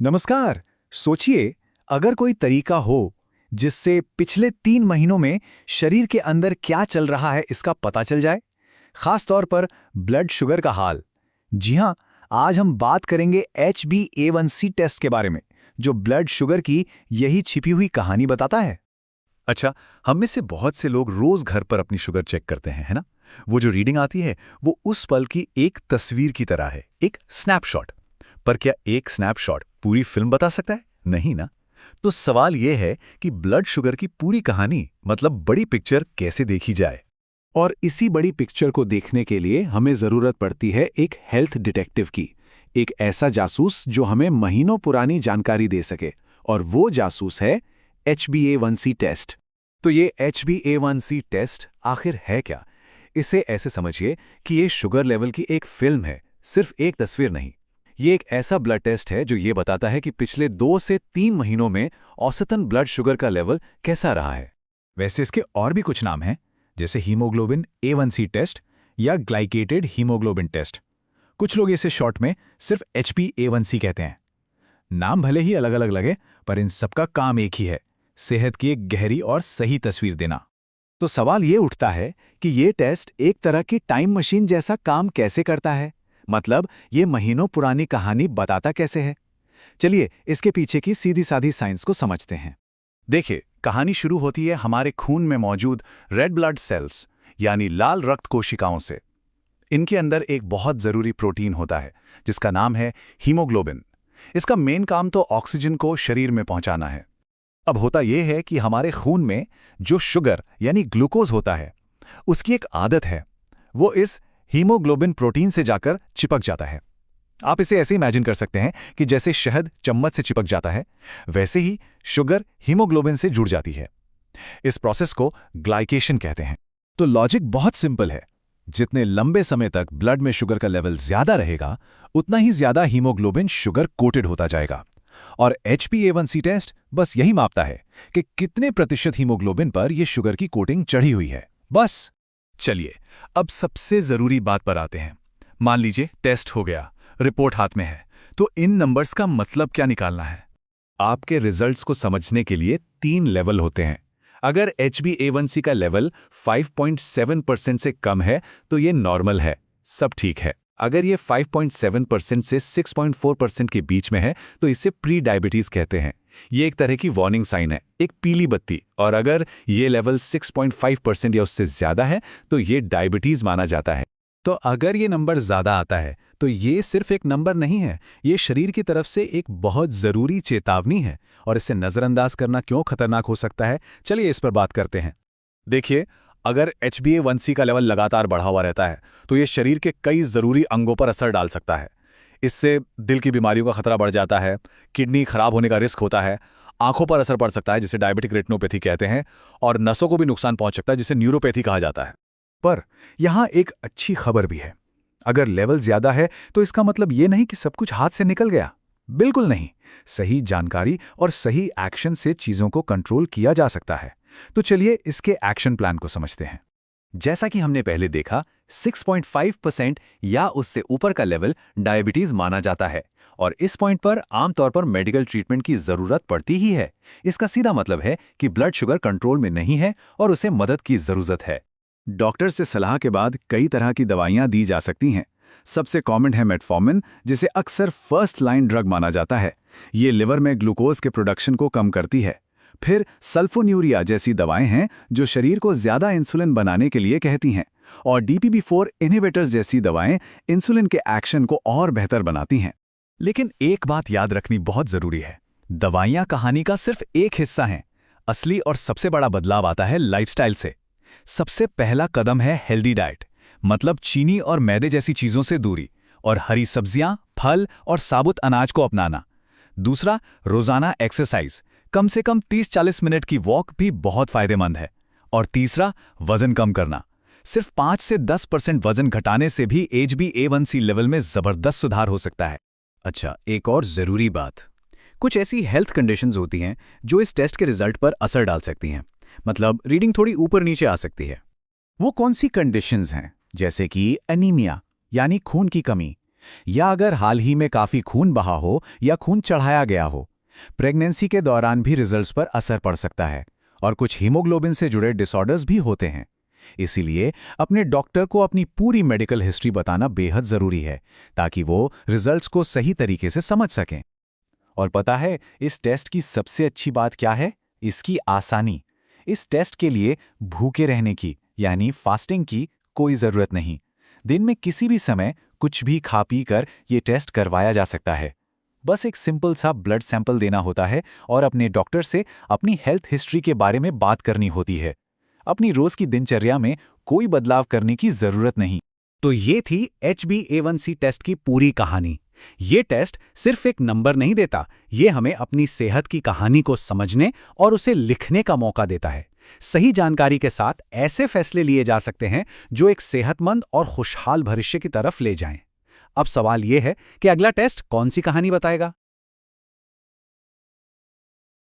नमस्कार। सोचिए, अगर कोई तरीका हो जिससे पिछले 3 महीनों में शरीर के अंदर क्या चल रहा है इसका पता चल जाए, खास तौर पर ब्लड शुगर का हाल। जी हाँ, आज हम बात करेंगे HbA1c टेस्ट के बारे में, जो ब्लड शुगर की यही छिपी हुई कहानी बताता है। अच्छा, हम में से बहुत से लोग रोज घर पर अपनी शुगर चेक करते हैं, है ना? वो जो रीडिंग आती है, वो उस पल की एक तस्वीर की तरह है, एक स्नैपशॉट। पर क्या एक स्नैपशॉट पूरी फिल्म बता सकता है? नहीं ना। तो सवाल ये है कि ब्लड शुगर की पूरी कहानी, मतलब बड़ी पिक्चर, कैसे देखी जाए? और इसी बड़ी पिक्चर को देखने के लिए हमें ज़रूरत पड़ती है एक हेल्थ डिटेक्टिव की, एक ऐसा जासूस जो हमें महीनों पुरानी जानकारी दे सके। और वो जासूस है HbA1c टेस्ट। तो ये HbA1c टेस्ट आखिर है क्या? इसे ऐसे समझिए कि ये शुगर लेवल की एक फिल्म है, सिर्फ एक तस्वीर नहीं। ये एक ऐसा ब्लड टेस्ट है जो ये बताता है कि पिछले 2 से 3 महीनों में औसतन ब्लड शुगर का लेवल कैसा रहा है। वैसे इसके और भी कुछ नाम हैं, जैसे हीमोग्लोबिन A1c टेस्ट या ग्लाइकेटेड हीमोग्लोबिन टेस्ट। कुछ लोग इसे शॉर्ट में सिर्फ HbA1c कहते हैं। नाम भले ही अलग अलग लगे, पर इन सबका काम एक ही है, सेहत की एक गहरी और सही तस्वीर देना। तो सवाल ये उठता है कि ये टेस्ट एक तरह की टाइम मशीन जैसा काम कैसे करता है। मतलब ये महीनों पुरानी कहानी बताता कैसे है। चलिए इसके पीछे की सीधी साधी साइंस को समझते हैं। देखिए, कहानी शुरू होती है हमारे खून में मौजूद रेड ब्लड सेल्स, यानी लाल रक्त कोशिकाओं से। इनके अंदर एक बहुत ज़रूरी प्रोटीन होता है जिसका नाम है हीमोग्लोबिन। इसका मेन काम तो ऑक्सीजन को शरीर में पहुंचाना है। अब होता यह है कि हमारे खून में जो शुगर यानी ग्लूकोज होता है, उसकी एक आदत है, वो इस हीमोग्लोबिन प्रोटीन से जाकर चिपक जाता है। आप इसे ऐसे इमेजिन कर सकते हैं कि जैसे शहद चम्मच से चिपक जाता है, वैसे ही शुगर हीमोग्लोबिन से जुड़ जाती है। इस प्रोसेस को ग्लाइकेशन कहते हैं। तो लॉजिक बहुत सिंपल है। जितने लंबे समय तक ब्लड में शुगर का लेवल ज्यादा रहेगा, उतना ही ज्यादा हीमोग्लोबिन शुगर कोटेड होता जाएगा। और HbA1c टेस्ट बस यही मापता है कि कितने प्रतिशत हीमोग्लोबिन पर यह शुगर की कोटिंग चढ़ी हुई है, बस। चलिए, अब सबसे ज़रूरी बात पर आते हैं। मान लीजिए टेस्ट हो गया, रिपोर्ट हाथ में है, तो इन नंबर्स का मतलब क्या निकालना है? आपके रिजल्ट्स को समझने के लिए 3 लेवल होते हैं। अगर HbA1c का लेवल 5.7% से कम है तो ये नॉर्मल है, सब ठीक है। अगर ये 5.7% से 6.4% के बीच में है तो इसे प्री डायबिटीज कहते हैं। ये एक तरह की वार्निंग साइन है, एक पीली बत्ती। और अगर ये लेवल 6.5% या उससे ज़्यादा है तो ये डायबिटीज माना जाता है। तो अगर ये नंबर ज्यादा आता है तो ये सिर्फ एक नंबर नहीं है, ये शरीर की तरफ से एक बहुत जरूरी चेतावनी है। और इसे नजरअंदाज करना क्यों खतरनाक हो सकता है, चलिए इस पर बात करते हैं। देखिए, अगर HbA1c का लेवल लगातार बढ़ा हुआ रहता है तो ये शरीर के कई ज़रूरी अंगों पर असर डाल सकता है। इससे दिल की बीमारियों का खतरा बढ़ जाता है, किडनी खराब होने का रिस्क होता है, आंखों पर असर पड़ सकता है जिसे डायबिटिक रेटिनोपैथी कहते हैं, और नसों को भी नुकसान पहुंच सकता है जिसे न्यूरोपैथी कहा जाता है। पर यहाँ एक अच्छी खबर भी है। अगर लेवल ज्यादा है तो इसका मतलब ये नहीं कि सब कुछ हाथ से निकल गया। बिल्कुल नहीं। सही जानकारी और सही एक्शन से चीजों को कंट्रोल किया जा सकता है। तो चलिए इसके एक्शन प्लान को समझते हैं। जैसा कि हमने पहले देखा, 6.5% या उससे ऊपर का लेवल डायबिटीज माना जाता है, और इस पॉइंट पर आमतौर पर मेडिकल ट्रीटमेंट की जरूरत पड़ती ही है। इसका सीधा मतलब है कि ब्लड शुगर कंट्रोल में नहीं है और उसे मदद की जरूरत है। डॉक्टर से सलाह के बाद कई तरह की दवाइयां दी जा सकती हैं। सबसे कॉमन है मेटफॉर्मिन, जिसे अक्सर फर्स्ट लाइन ड्रग माना जाता है। ये लिवर में ग्लूकोज के प्रोडक्शन को कम करती है। फिर सल्फोन्यूरिया जैसी दवाएं हैं जो शरीर को ज्यादा इंसुलिन बनाने के लिए कहती हैं। और DPP4 इनहिबिटर्स जैसी दवाएं इंसुलिन के एक्शन को और बेहतर बनाती हैं। लेकिन एक बात याद रखनी बहुत जरूरी है, दवाइयां कहानी का सिर्फ एक हिस्सा हैं। असली और सबसे बड़ा बदलाव आता है लाइफस्टाइल से। सबसे पहला कदम है हेल्दी डाइट, मतलब चीनी और मैदे जैसी चीजों से दूरी, और हरी सब्जियां, फल और साबुत अनाज को अपनाना। दूसरा, रोजाना एक्सरसाइज, कम से कम 30-40 मिनट की वॉक भी बहुत फायदेमंद है। और तीसरा, वजन कम करना। सिर्फ 5 से 10% वजन घटाने से भी HbA1c लेवल में जबरदस्त सुधार हो सकता है। अच्छा, एक और जरूरी बात, कुछ ऐसी हेल्थ कंडीशंस होती हैं जो इस टेस्ट के रिजल्ट पर असर डाल सकती हैं। मतलब रीडिंग थोड़ी ऊपर नीचे आ सकती है। वो कौन सी कंडीशंस हैं? जैसे कि एनीमिया यानी खून की कमी, या अगर हाल ही में काफ़ी खून बहा हो या खून चढ़ाया गया हो। प्रेगनेंसी के दौरान भी रिजल्ट्स पर असर पड़ सकता है और कुछ हीमोग्लोबिन से जुड़े डिसऑर्डर्स भी होते हैं। इसीलिए अपने डॉक्टर को अपनी पूरी मेडिकल हिस्ट्री बताना बेहद ज़रूरी है ताकि वो रिजल्ट्स को सही तरीके से समझ सकें। और पता है इस टेस्ट की सबसे अच्छी बात क्या है? इसकी आसानी। इस टेस्ट के लिए भूखे रहने की यानी फास्टिंग की कोई ज़रूरत नहीं। दिन में किसी भी समय कुछ भी खा पी कर ये टेस्ट करवाया जा सकता है। बस एक सिंपल सा ब्लड सैंपल देना होता है और अपने डॉक्टर से अपनी हेल्थ हिस्ट्री के बारे में बात करनी होती है। अपनी रोज़ की दिनचर्या में कोई बदलाव करने की ज़रूरत नहीं। तो ये थी HbA1c टेस्ट की पूरी कहानी। ये टेस्ट सिर्फ एक नंबर नहीं देता, ये हमें अपनी सेहत की कहानी को समझने और उसे लिखने का मौका देता है। सही जानकारी के साथ ऐसे फैसले लिए जा सकते हैं जो एक सेहतमंद और खुशहाल भविष्य की तरफ ले जाएं। अब सवाल ये है कि अगला टेस्ट कौन सी कहानी बताएगा?